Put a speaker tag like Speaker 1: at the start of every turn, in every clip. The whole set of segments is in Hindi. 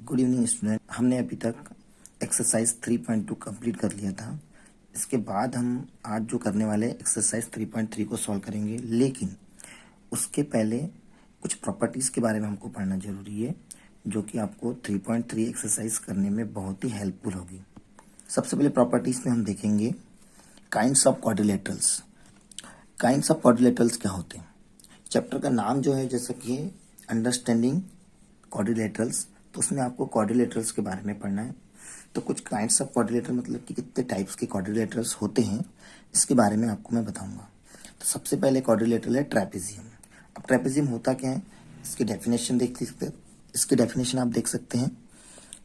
Speaker 1: Good evening student. हमने अभी तक एक्सरसाइज 3.2 कंप्लीट कर लिया था। इसके बाद हम आज जो करने वाले एक्सरसाइज 3.3 को सॉल्व करेंगे, लेकिन उसके पहले कुछ प्रॉपर्टीज़ के बारे में हमको पढ़ना जरूरी है, जो कि आपको 3.3 एक्सरसाइज करने में बहुत ही हेल्पफुल होगी। सबसे पहले प्रॉपर्टीज़ में हम देखेंगे kinds of quadrilaterals. Kinds of quadrilaterals क्या होते हैं? चैप्टर का नाम जो है जैसा कि अंडरस्टैंडिंग क्वाड्रिलेटरल्स, तो उसमें आपको क्वाड्रिलेटरल्स के बारे में पढ़ना है। तो कुछ काइंड्स ऑफ क्वाड्रिलेटर मतलब कि कितने टाइप्स के क्वाड्रिलेटरल्स होते हैं, इसके बारे में आपको मैं बताऊंगा। तो सबसे पहले क्वाड्रिलेटरल है ट्रेपेजियम। अब ट्रेपेजियम होता क्या है, इसकी डेफिनेशन देख सकते हैं। इसकी डेफिनेशन आप देख सकते हैं,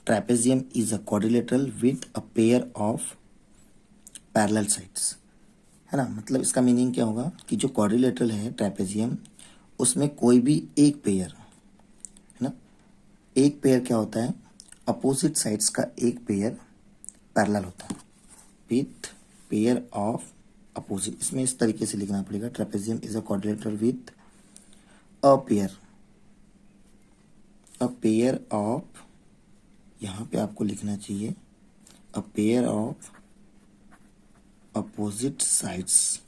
Speaker 1: trapezium is a quadrilateral with a pair of parallel sides, है ना। मतलब इसका मीनिंग क्या होगा कि जो क्वाड्रिलेटरल है ट्रेपेजियम, उसमें कोई भी एक पेयर, है ना, एक पेयर क्या होता है, अपोजिट साइड्स का एक पेयर पैरेलल होता है विथ पेयर ऑफ अपोजिट। इसमें इस तरीके से लिखना पड़ेगा, trapezium is a quadrilateral with a pair of, यहाँ पे आपको लिखना चाहिए a pair of opposite sides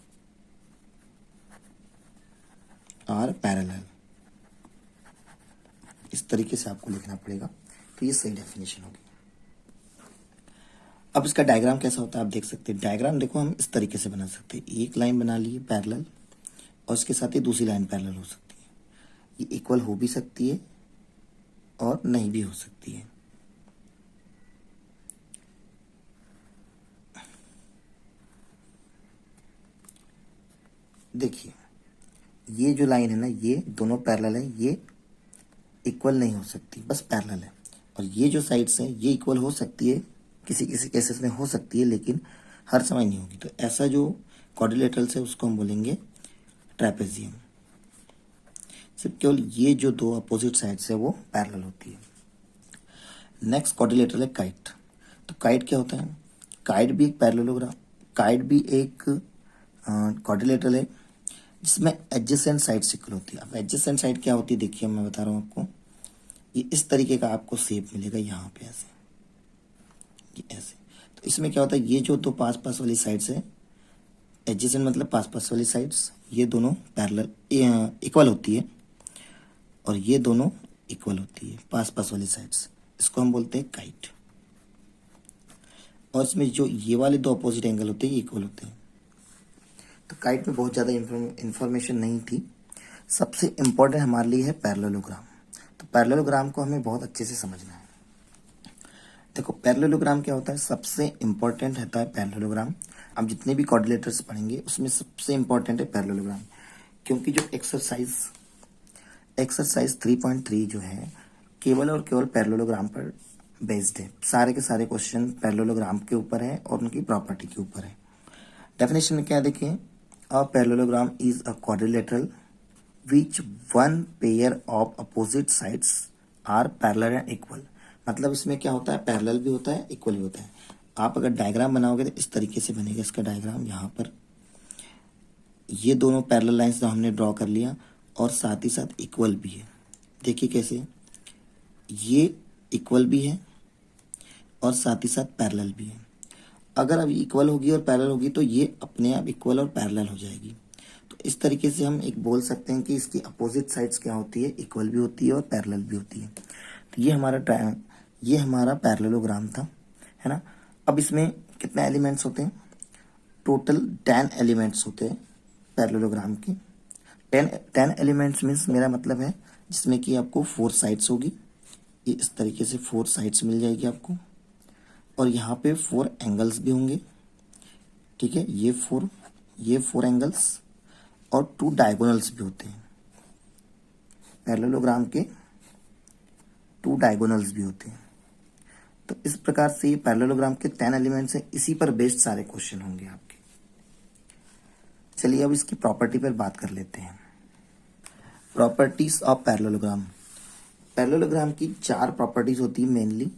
Speaker 1: are parallel. इस तरीके से आपको लिखना पड़ेगा, तो ये सही डेफिनेशन होगी। अब इसका डायग्राम कैसा होता है आप देख सकते हैं। डायग्राम देखो हम इस तरीके से बना सकते हैं, एक लाइन बना ली पैरेलल और उसके साथ ही दूसरी लाइन पैरेलल हो सकती है। ये इक्वल हो भी सकती है और नहीं भी हो सकती है। देखिए ये जो लाइन है ना, ये दोनों पैरेलल है, ये इक्वल नहीं हो सकती, बस पैरेलल है। और ये जो साइड्स हैं ये इक्वल हो सकती है, किसी किसी केसेस में हो सकती है, लेकिन हर समय नहीं होगी। तो ऐसा जो क्वाड्रिलेटरल्स है उसको हम बोलेंगे ट्रेपेजियम। सिर्फ केवल ये जो दो अपोजिट साइड्स है वो पैरेलल होती है। नेक्स्ट क्वाड्रिलेटरल है काइट। तो काइट क्या होता है? काइट भी एक पैरेललोग्राम, काइट भी एक क्वाड्रिलेटरल है जिसमें एडजेसेंट साइड इक्वल होती है। अब एडजेसेंट साइड क्या होती है, देखिए मैं बता रहा हूँ आपको। ये इस तरीके का आपको शेप मिलेगा यहाँ पे, ऐसे, ये ऐसे। तो इसमें क्या होता है, ये जो दो पास पास वाली साइड्स है, एडजेसेंट मतलब पास पास वाली साइड्स, ये दोनों पैरेलल इक्वल होती है और ये दोनों इक्वल होती है पास पास वाली साइड्स, इसको हम बोलते हैं काइट। और इसमें जो ये वाले दो अपोजिट एंगल होते हैं ये इक्वल होते हैं। तो काइट में बहुत ज़्यादा इंफॉर्मेशन नहीं थी। सबसे इम्पोर्टेंट हमारे लिए है पैरेललोग्राम। तो पैरेललोग्राम को हमें बहुत अच्छे से समझना है। देखो पैरेललोग्राम क्या होता है, सबसे इम्पोर्टेंट होता है पैरेललोग्राम। आप जितने भी क्वाड्रिलेटर्स पढ़ेंगे उसमें सबसे इम्पोर्टेंट है पैरेललोग्राम, क्योंकि जो एक्सरसाइज 3.3 जो है केवल और केवल पैरेललोग्राम पर बेस्ड है। सारे के सारे क्वेश्चन पैरेललोग्राम के ऊपर है और उनकी प्रॉपर्टी के ऊपर है। डेफिनेशन में क्या देखिए, a parallelogram is a quadrilateral which one pair of opposite sides are parallel and equal. मतलब इसमें क्या होता है, पैरेलल भी होता है, इक्वल भी होता है। आप अगर डायग्राम बनाओगे तो इस तरीके से बनेगा इसका डायग्राम। यहाँ पर ये दोनों पैरेलल लाइंस जो हमने ड्रॉ कर लिया और साथ ही साथ इक्वल भी है। देखिए कैसे, ये इक्वल भी है और साथ ही साथ पैरेलल भी है। अगर अब इक्वल होगी और पैरेलल होगी तो ये अपने आप इक्वल और पैरेलल हो जाएगी। तो इस तरीके से हम एक बोल सकते हैं कि इसकी अपोजिट साइड्स क्या होती है, इक्वल भी होती है और पैरेलल भी होती है। तो ये हमारा पैरेललोग्राम था, है ना। अब इसमें कितने एलिमेंट्स होते हैं? टोटल 10 एलिमेंट्स होते हैं पैरेललोग्राम के। 10 एलिमेंट्स मीन्स मेरा मतलब है जिसमें कि आपको 4 साइड्स होगी। ये इस तरीके से 4 साइड्स मिल जाएगी आपको, और यहाँ पे 4 एंगल्स भी होंगे, ठीक है। ये 4 एंगल्स और 2 डायगोनल्स भी होते हैं। पैरेललोग्राम के 2 डायगोनल्स भी होते हैं। तो इस प्रकार से ये पैरेललोग्राम के 10 एलिमेंट्स हैं, इसी पर बेस्ड सारे क्वेश्चन होंगे आपके। चलिए अब इसकी प्रॉपर्टी पर बात कर लेते हैं। Properties of parallelogram. पैरेललोग्राम की 4 प्रॉपर्टीज होती है मेनली।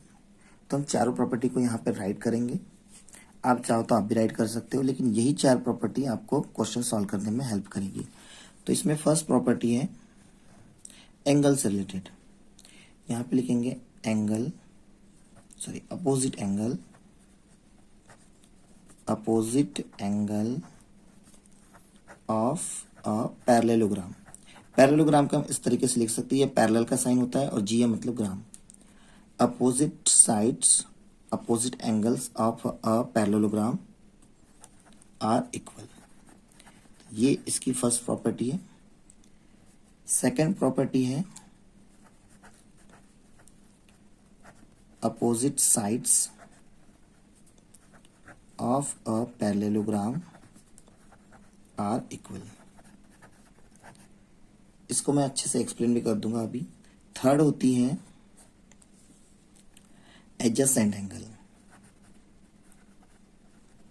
Speaker 1: तो हम चारों प्रॉपर्टी को यहाँ पर राइट करेंगे। आप चाहो तो आप भी राइट कर सकते हो, लेकिन यही 4 प्रॉपर्टी आपको क्वेश्चन सॉल्व करने में हेल्प करेगी। तो इसमें फर्स्ट प्रॉपर्टी है एंगल से रिलेटेड। यहाँ पे लिखेंगे angle sorry opposite angle of a parallelogram. Parallelogram का हम इस तरीके से लिख सकते हैं, ये पैरेलल का साइन होता है और जी मतलब gram. Opposite sides, opposite angles of a parallelogram are equal. ये इसकी फर्स्ट प्रॉपर्टी है। सेकंड प्रॉपर्टी है opposite sides of a parallelogram are equal. इसको मैं अच्छे से एक्सप्लेन भी कर दूंगा अभी। थर्ड होती है adjacent angle.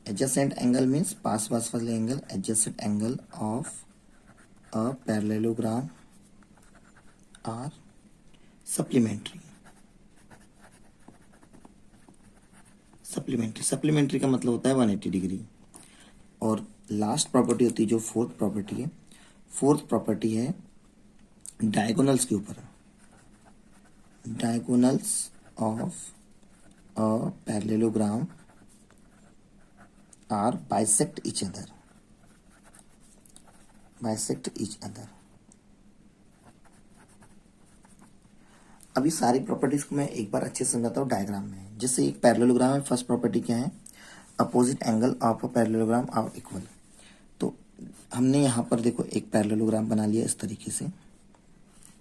Speaker 1: Adjacent angle means पास वाले angle. Adjacent angle of a parallelogram are supplementary. Supplementary का मतलब होता है 180 डिग्री। और लास्ट प्रॉपर्टी होती है जो फोर्थ प्रॉपर्टी है। फोर्थ प्रॉपर्टी है डायगोनल्स के ऊपर। Diagonals of a parallelogram are bisect each other. अभी सारी प्रॉपर्टीज को मैं एक बार अच्छे से समझाता हूँ डायग्राम में। जैसे एक पैरेललोग्राम है, फर्स्ट प्रॉपर्टी क्या है, opposite angle of a parallelogram are equal. तो हमने यहाँ पर देखो एक पैरेललोग्राम बना लिया इस तरीके से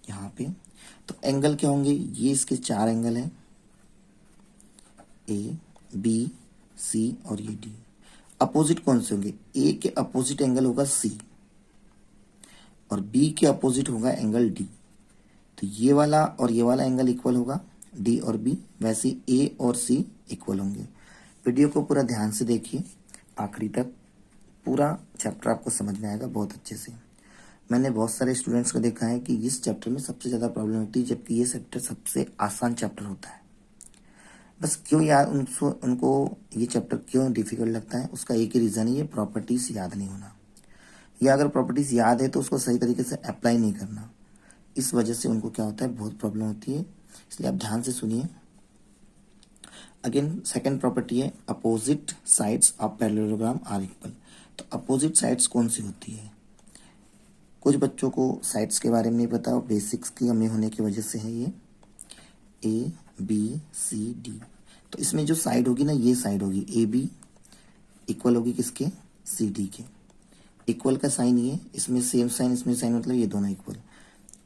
Speaker 1: यहाँ पे। तो एंगल क्या होंगे, ये इसके 4 एंगल हैं, ए बी सी और ये डी। अपोजिट कौन से होंगे, ए के अपोजिट एंगल होगा सी और बी के अपोजिट होगा एंगल डी। तो ये वाला और ये वाला एंगल इक्वल होगा, डी और बी। वैसे ए और सी इक्वल होंगे। वीडियो को पूरा ध्यान से देखिए, आखिरी तक पूरा चैप्टर आपको समझ में आएगा बहुत अच्छे से। मैंने बहुत सारे स्टूडेंट्स को देखा है कि इस चैप्टर में सबसे ज़्यादा प्रॉब्लम होती है, जबकि ये चैप्टर सबसे आसान चैप्टर होता है। बस क्यों यार उनको ये चैप्टर क्यों डिफिकल्ट लगता है, उसका एक ही रीज़न है, ये प्रॉपर्टीज याद नहीं होना। या अगर प्रॉपर्टीज याद है तो उसको सही तरीके से अप्लाई नहीं करना, इस वजह से उनको क्या होता है, बहुत प्रॉब्लम होती है। इसलिए आप ध्यान से सुनिए। अगेन सेकंड प्रॉपर्टी है opposite sides of parallelogram are equal. तो अपोजिट साइड्स कौन सी होती है, कुछ बच्चों को साइड्स के बारे में नहीं पता और बेसिक्स की कमी होने की वजह से है ये ए बी सी डी। तो इसमें जो साइड होगी ना, ये साइड होगी ए बी इक्वल होगी किसके, सी डी के। इक्वल का साइन ये, इसमें सेम साइन इसमें साइन, मतलब ये दोनों इक्वल।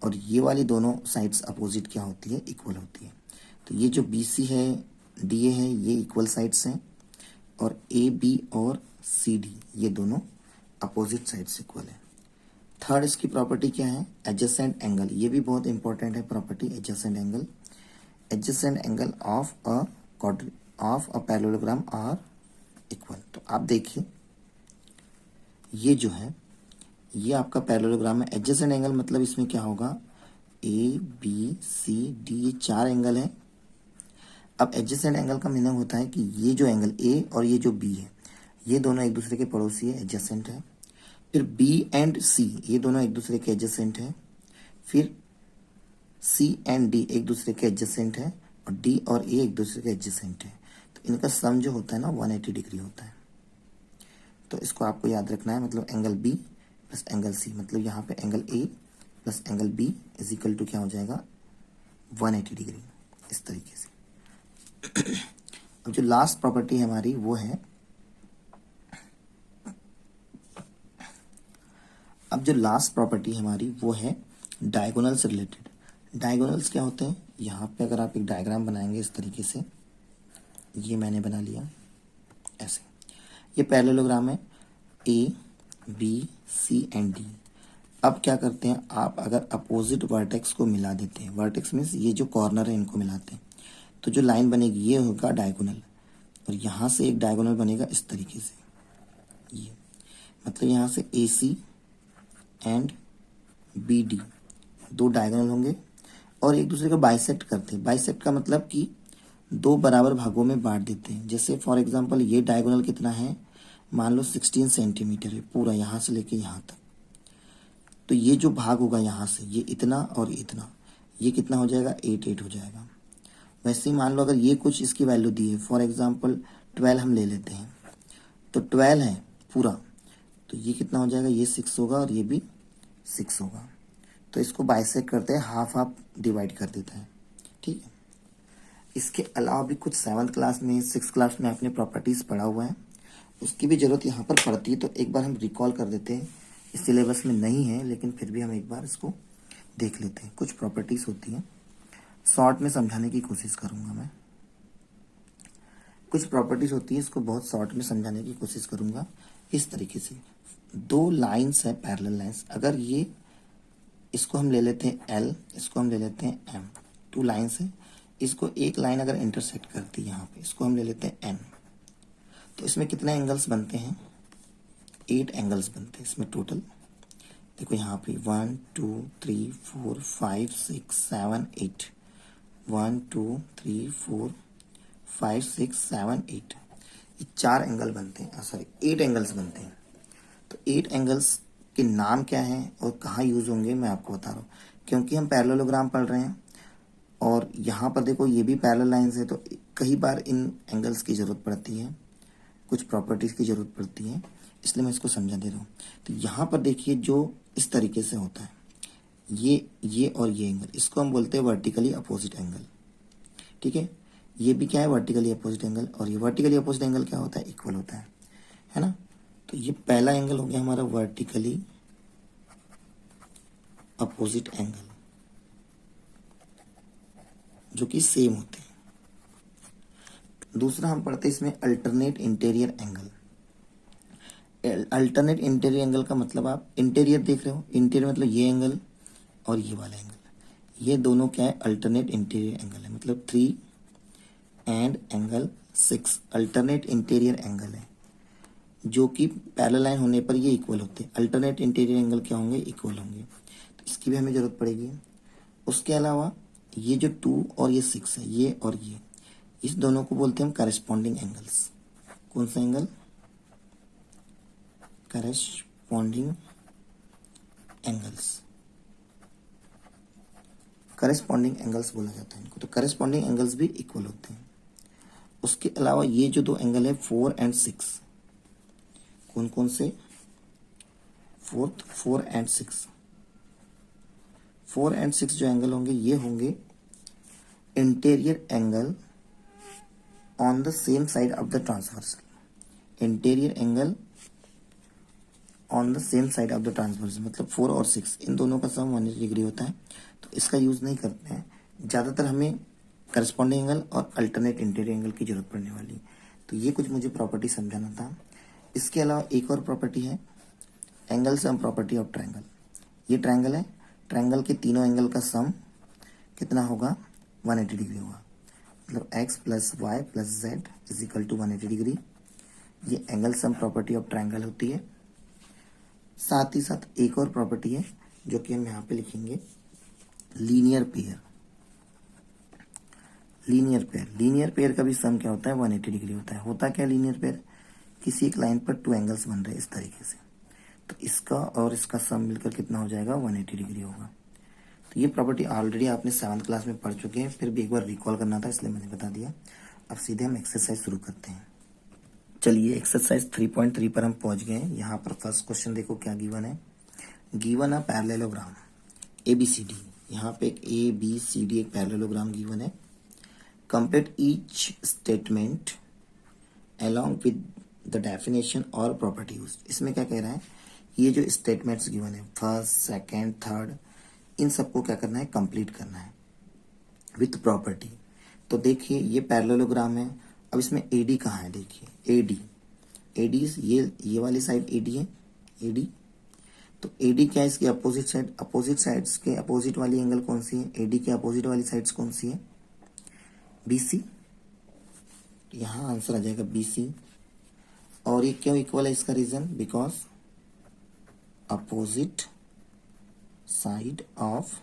Speaker 1: और ये वाली दोनों साइड्स अपोजिट क्या होती है, इक्वल होती है। तो ये जो बी सी है डी ए है, ये इक्वल साइड्स हैं और ए बी और सी डी ये दोनों अपोजिट साइड्स इक्वल है। थर्ड इसकी प्रॉपर्टी क्या है, एडजेसेंट एंगल। ये भी बहुत इंपॉर्टेंट है property, adjacent angle. Adjacent angle of a parallelogram are equal. तो आप देखिए ये जो है ये आपका पैरेललोग्राम है। एडजेसेंट एंगल मतलब इसमें क्या होगा, ए बी सी डी ये 4 एंगल है। अब एडजेसेंट एंगल का मीनिंग होता है कि ये जो एंगल ए और ये जो बी है ये दोनों एक दूसरे के पड़ोसी है, एडजेसेंट है। फिर बी एंड सी ये दोनों एक दूसरे के एडजेसेंट है। फिर सी एंड डी एक दूसरे के एडजेसेंट है और डी और ए एक दूसरे के एडजेसेंट है। तो इनका सम जो होता है ना 180 डिग्री होता है। तो इसको आपको याद रखना है, मतलब angle B plus angle C, मतलब यहाँ पे angle A plus angle B is equal to क्या हो जाएगा, 180 डिग्री, इस तरीके से। अब जो लास्ट प्रॉपर्टी है हमारी वो है, डायगोनल से रिलेटेड। डायगोनल्स क्या होते हैं, यहाँ पे अगर आप एक डायग्राम बनाएंगे इस तरीके से, ये मैंने बना लिया ऐसे। ये पैरेललोग्राम है A B C and D. अब क्या करते हैं आप, अगर अपोजिट वर्टेक्स को मिला देते हैं, वर्टेक्स मीन्स ये जो कॉर्नर है इनको मिलाते हैं, तो जो लाइन बनेगी ये होगा डायगोनल। और यहाँ से एक डायगोनल बनेगा इस तरीके से, ये मतलब यहाँ से ए सी एंड बी डी 2 डायगोनल होंगे और एक दूसरे को बाइसेक्ट करते हैं। बाइसेक्ट का मतलब कि 2 बराबर भागों में बांट देते हैं। जैसे फॉर एग्जांपल ये डायगोनल कितना है, मान लो 16 सेंटीमीटर है पूरा, यहाँ से लेके यहाँ तक। तो ये जो भाग होगा यहाँ से, ये इतना और इतना, ये कितना हो जाएगा, 8 8 हो जाएगा। वैसे ही मान लो अगर ये कुछ इसकी वैल्यू दी है, फॉर एग्जांपल 12 हम ले लेते हैं, तो 12 है पूरा, तो ये कितना हो जाएगा, ये 6 होगा और ये भी 6 होगा। तो इसको बाइसेक्ट करते हैं, हाफ हाफ डिवाइड कर देता है, ठीक है। इसके अलावा भी कुछ 7th क्लास में 6th क्लास में आपने प्रॉपर्टीज़ पढ़ा हुआ है, उसकी भी ज़रूरत यहाँ पर पड़ती है, तो एक बार हम रिकॉल कर देते हैं। इस सिलेबस में नहीं है लेकिन फिर भी हम एक बार इसको देख लेते हैं। कुछ प्रॉपर्टीज़ होती हैं, शॉर्ट में समझाने की कोशिश करूँगा मैं। कुछ प्रॉपर्टीज़ होती है, इसको बहुत शॉर्ट में समझाने की कोशिश करूँगा। इस तरीके से 2 लाइन्स है, पैरेलल लाइन्स, अगर ये इसको हम ले लेते हैं L, इसको हम ले लेते हैं M, 2 लाइन्स है, इसको एक लाइन अगर इंटरसेक्ट करती है यहाँ पे, इसको हम ले लेते हैं N, तो इसमें कितने एंगल्स बनते हैं, 8 एंगल्स बनते हैं इसमें टोटल। देखो यहाँ पे 1 2 3 4 5 6 7 8, 1 2 3 4 5 6 7 8, ये 4 एंगल बनते हैं, सॉरी 8 एंगल्स बनते हैं। तो 8 एंगल्स के नाम क्या हैं और कहाँ यूज होंगे मैं आपको बता रहा हूँ, क्योंकि हम पैरेललोग्राम पढ़ रहे हैं और यहाँ पर देखो ये भी पैरेलल लाइंस है, तो कई बार इन एंगल्स की ज़रूरत पड़ती है, कुछ प्रॉपर्टीज़ की ज़रूरत पड़ती है, इसलिए मैं इसको समझा दे रहा हूँ। तो यहाँ पर देखिए जो इस तरीके से होता है, ये और ये एंगल, इसको हम बोलते हैं वर्टिकली अपोजिट एंगल, ठीक है। ये भी क्या है, वर्टिकली अपोजिट एंगल, और ये वर्टिकली अपोजिट एंगल क्या होता है, इक्वल होता है ना। तो ये पहला एंगल हो गया हमारा वर्टिकली अपोजिट एंगल, जो कि सेम होते हैं। दूसरा हम पढ़ते हैं इसमें alternate interior angle. Alternate interior angle का मतलब, आप इंटीरियर देख रहे हो, इंटीरियर मतलब ये एंगल और ये वाला एंगल, ये दोनों क्या है, अल्टरनेट इंटीरियर एंगल है, मतलब 3 and angle 6 alternate interior angle है, जो कि पैरेलल लाइन होने पर ये इक्वल होते हैं। अल्टरनेट इंटीरियर एंगल क्या होंगे, इक्वल होंगे, तो इसकी भी हमें जरूरत पड़ेगी। उसके अलावा ये जो 2 और ये 6 है, ये और ये, इस दोनों को बोलते हैं हम करस्पॉन्डिंग एंगल्स। कौन सा angle, corresponding angles, corresponding angles बोला जाता है इनको। तो करस्पॉन्डिंग एंगल्स भी इक्वल होते हैं। उसके अलावा ये जो 2 एंगल है 4 एंड 6, कौन कौन से, 4 एंड 6, 4 एंड 6 जो एंगल होंगे ये होंगे interior angle on the same side of the transversal. Interior angle on the same side of the transversal मतलब 4 और 6 इन दोनों का सम 180 डिग्री होता है, तो इसका यूज नहीं करते हैं। ज़्यादातर हमें करस्पॉन्डिंग एंगल और अल्टरनेट इंटीरियर एंगल की जरूरत पड़ने वाली। तो ये कुछ मुझे प्रॉपर्टी समझाना था। इसके अलावा एक और प्रॉपर्टी है, angle sum property of triangle. ये ट्रायंगल है, ट्रायंगल के तीनों एंगल का सम कितना होगा, 180 डिग्री होगा, मतलब x plus Y plus Z is equal to 180 degree. ये angle sum property of triangle होती है। साथ ही साथ एक और प्रॉपर्टी है जो कि हम यहाँ पे लिखेंगे, लीनियर पेयर। लीनियर पेयर का भी सम क्या होता है, 180 डिग्री होता है। होता क्या लीनियर पेयर, किसी एक लाइन पर 2 एंगल्स बन रहे हैं इस तरीके से, तो इसका और इसका सम मिलकर कितना हो जाएगा, 180 डिग्री होगा। तो ये प्रॉपर्टी ऑलरेडी आपने 7th क्लास में पढ़ चुके हैं, फिर भी एक बार रिकॉल करना था इसलिए मैंने बता दिया। अब सीधे हम एक्सरसाइज शुरू करते हैं। चलिए एक्सरसाइज 3.3 पर हम पहुंच गए हैं। यहाँ पर फर्स्ट क्वेश्चन देखो क्या गिवन है, गिवन अ पैरेललोग्राम ABCD। यहाँ पे एक ABCD एक पैरेललोग्राम गिवन है। Complete each statement along with the definition और प्रॉपर्टी यूज। इसमें क्या कह रहा है, ये जो स्टेटमेंट्स गिवन है फर्स्ट सेकंड थर्ड, इन सबको क्या करना है, कंप्लीट करना है विथ प्रॉपर्टी। तो देखिए ये पैरेललोग्राम है, अब इसमें AD कहाँ है, देखिए AD ये वाली साइड AD है, AD। तो AD क्या है, इसकी अपोजिट साइड, अपोजिट साइड्स के अपोजिट वाली एंगल कौन सी है, AD के अपोजिट वाली साइड्स कौन सी है, BC। यहाँ आंसर आ जाएगा BC। और ये क्यों इक्वल है, इसका reason, because opposite side of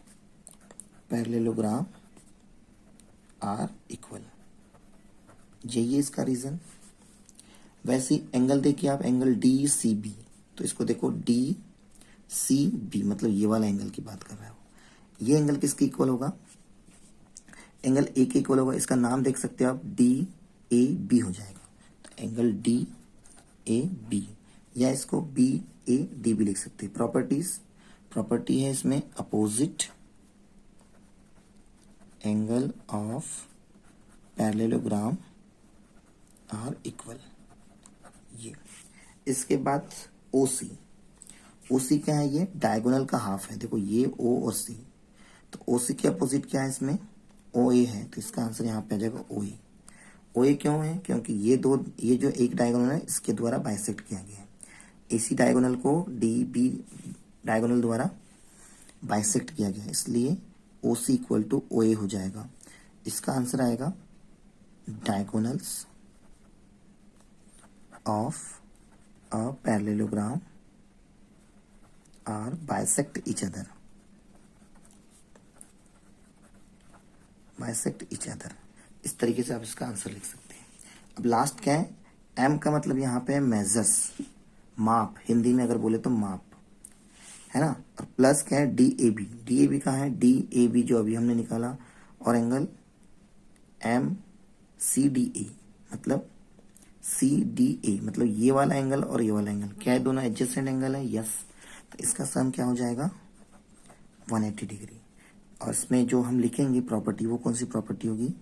Speaker 1: parallelogram are equal, यही है इसका रीजन। वैसे एंगल देखिए आप, एंगल DCB, तो इसको देखो DCB मतलब ये वाला एंगल की बात कर रहा है। ये एंगल किसके इक्वल होगा, एंगल ए के इक्वल होगा, इसका नाम देख सकते हो आप, डी ए बी हो जाएगा। तो एंगल डी ए बी, या इसको बी ए डी बी लिख सकते हैं। प्रॉपर्टी है इसमें opposite angle of parallelogram are equal. ये इसके बाद ओसी, ओसी क्या है, ये डायगोनल का हाफ है। देखो ये ओ और सी, तो ओसी के अपोजिट क्या है इसमें, ओ ए है, तो इसका आंसर यहाँ पे आ जाएगा ओ ए। ओ ए क्यों है, क्योंकि ये जो एक डायगोनल है इसके द्वारा बाइसेक्ट किया गया है। इसी डायगोनल को डी बी डायगोनल द्वारा बाइसेक्ट किया गया है, इसलिए ओ सी इक्वल टू ओ ए हो जाएगा। इसका आंसर आएगा diagonals of a parallelogram are bisect each other, bisect each other. इस तरीके से आप इसका आंसर लिख सकते हैं। अब लास्ट क्या है, एम का मतलब यहाँ पे है मेजर्स, माप, हिंदी में अगर बोले तो माप, है ना। और प्लस क्या है, D A B, D A B कहाँ है, डी ए बी जो अभी हमने निकाला, और angle M C D A, मतलब सी डी ए, मतलब ये वाला एंगल और ये वाला एंगल क्या है, दोनों एडजेसेंट एंगल है, यस। तो इसका सम क्या हो जाएगा, 180 डिग्री। और इसमें जो हम लिखेंगे प्रॉपर्टी, वो कौन सी प्रॉपर्टी होगी,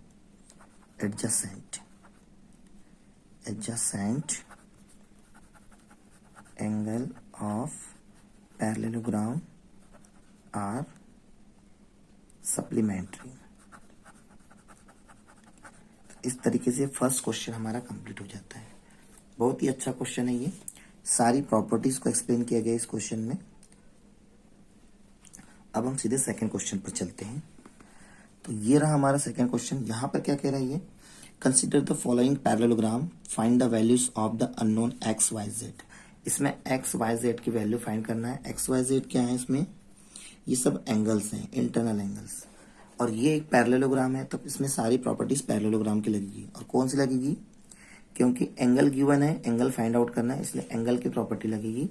Speaker 1: adjacent, adjacent angle of parallelogram are supplementary. इस तरीके से फर्स्ट क्वेश्चन हमारा कंप्लीट हो जाता है। बहुत ही अच्छा क्वेश्चन है ये, सारी प्रॉपर्टीज को एक्सप्लेन किया गया इस क्वेश्चन में। अब हम सीधे सेकंड क्वेश्चन पर चलते हैं। तो ये रहा हमारा सेकंड क्वेश्चन। यहाँ पर क्या कह रहा है ये, consider the following parallelogram, find the values of the unknown X Y Z. इसमें एक्स वाई जेड की वैल्यू फाइंड करना है। एक्स वाई जेड क्या है इसमें, ये सब एंगल्स हैं, इंटरनल एंगल्स, और ये एक पैरेललोग्राम है, तो इसमें सारी प्रॉपर्टीज पैरेललोग्राम की लगेगी। और कौन सी लगेगी, क्योंकि एंगल गिवन है, एंगल फाइंड आउट करना है, इसलिए एंगल की प्रॉपर्टी लगेगी,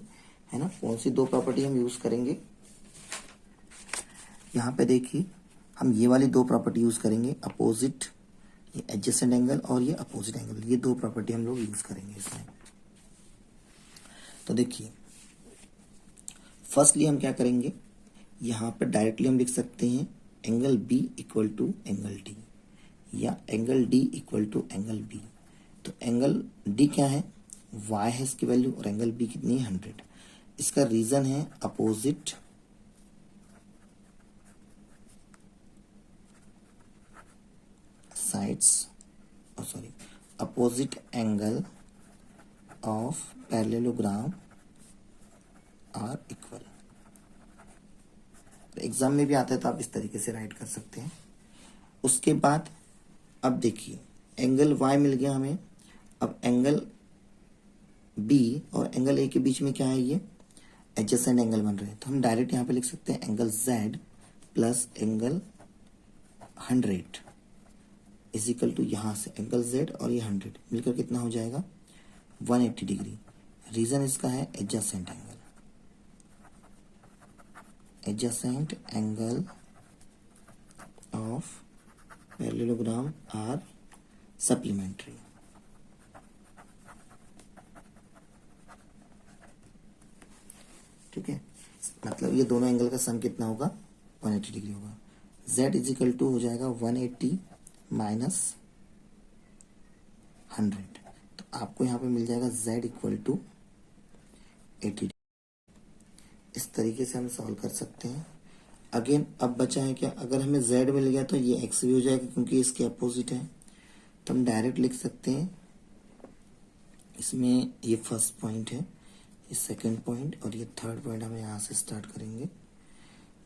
Speaker 1: है ना। कौन सी दो प्रॉपर्टी हम यूज करेंगे, यहाँ पे देखिए हम ये वाली दो प्रॉपर्टी यूज करेंगे, अपोजिट, ये एडजेसेंट एंगल और ये अपोजिट एंगल, ये दो प्रॉपर्टी हम लोग यूज करेंगे इसमें। तो देखिए फर्स्टली हम क्या करेंगे, यहाँ पर डायरेक्टली हम लिख सकते हैं angle B equal to angle D, या angle D equal to angle B. तो एंगल डी क्या है, वाई है इसकी वैल्यू, और एंगल बी कितनी है, 100। इसका रीजन है opposite sides, opposite angle of parallelogram are equal। तो एग्जाम में भी आता है तो आप इस तरीके से राइट कर सकते हैं। उसके बाद अब देखिए एंगल y मिल गया हमें, अब एंगल b और एंगल a के बीच में क्या है, ये एडजेसेंट एंगल बन रहे हैं, तो हम डायरेक्ट यहाँ पे लिख सकते हैं angle z plus angle 100 is equal to, यहाँ से एंगल z और ये 100 मिलकर कितना हो जाएगा, 180 डिग्री। रीजन इसका है adjacent angle, adjacent angle of parallelogram are supplementary. ठीक है, मतलब ये दोनों एंगल का सम कितना होगा, 180 डिग्री होगा। z इज इक्वल टू हो जाएगा 180 माइनस 100, तो आपको यहाँ पे मिल जाएगा z इक्वल टू 80। इस तरीके से हम सॉल्व कर सकते हैं। अगेन अब बचा है क्या, अगर हमें z मिल गया तो ये x भी हो जाएगा क्योंकि इसके अपोजिट है, तो हम डायरेक्ट लिख सकते हैं इसमें ये फर्स्ट पॉइंट है, ये सेकंड पॉइंट और ये थर्ड पॉइंट हम यहाँ से स्टार्ट करेंगे।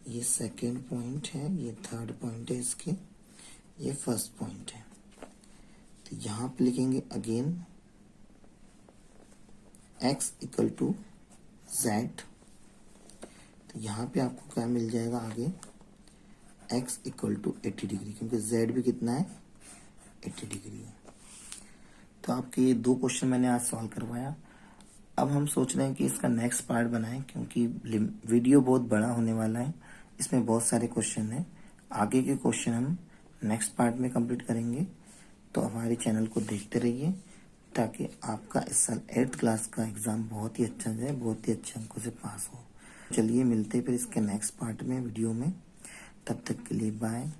Speaker 1: ये सेकंड पॉइंट है, ये थर्ड पॉइंट है, इसके ये फर्स्ट पॉइंट है। तो यहाँ पे लिखेंगे again x equal to z, तो यहाँ पे आपको क्या मिल जाएगा आगे, x इक्वल टू 80 डिग्री, क्योंकि z भी कितना है, 80 डिग्री है। तो आपके ये दो क्वेश्चन मैंने आज सॉल्व करवाया। अब हम सोच रहे हैं कि इसका नेक्स्ट पार्ट बनाएं, क्योंकि वीडियो बहुत बड़ा होने वाला है, इसमें बहुत सारे क्वेश्चन हैं। आगे के क्वेश्चन हम नेक्स्ट पार्ट में कंप्लीट करेंगे। तो हमारे चैनल को देखते रहिए ताकि आपका इस साल 8th क्लास का एग्ज़ाम बहुत ही अच्छा जाए, बहुत ही अच्छे अंकों से पास हो। चलिए मिलते हैं फिर इसके नेक्स्ट पार्ट में वीडियो में। तब तक के लिए बाय।